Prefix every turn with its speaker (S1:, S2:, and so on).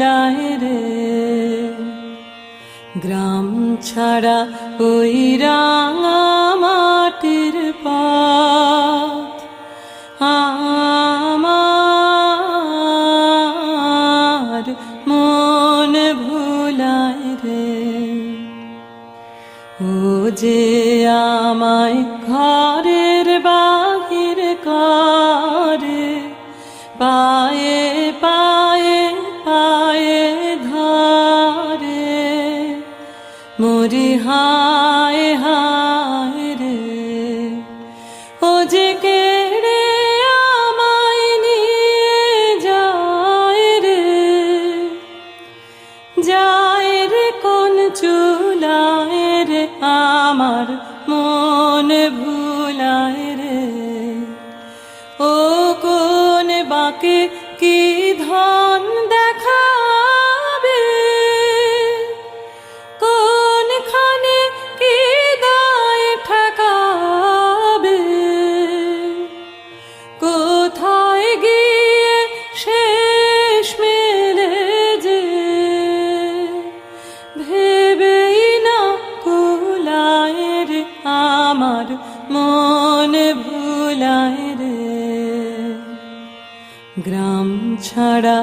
S1: ভুলায় রে। গ্রাম ছাড়া ওই রাঙা মাটির পথ আমার মন ভুলায় রে। ও যে আমায় ঘরের বাহির করে, পায়ে পায়ে পায়ে ধরে, মরি হায় হায় রে। ও যে কেড়ে আমায় নিয়ে যায় রে, যায় রে কোন চুলায় রে, আমার মন ভুলায় রে। ও কোন বাকে কি ধন দেখাবে, কোনখানে কি দায় ঠেকাবে, কোথায় গিয়ে শেষ মেলে যে, ভেবেই না কুলায় রে, আমার মন ভুলায় রে। গ্রাম ছাড়া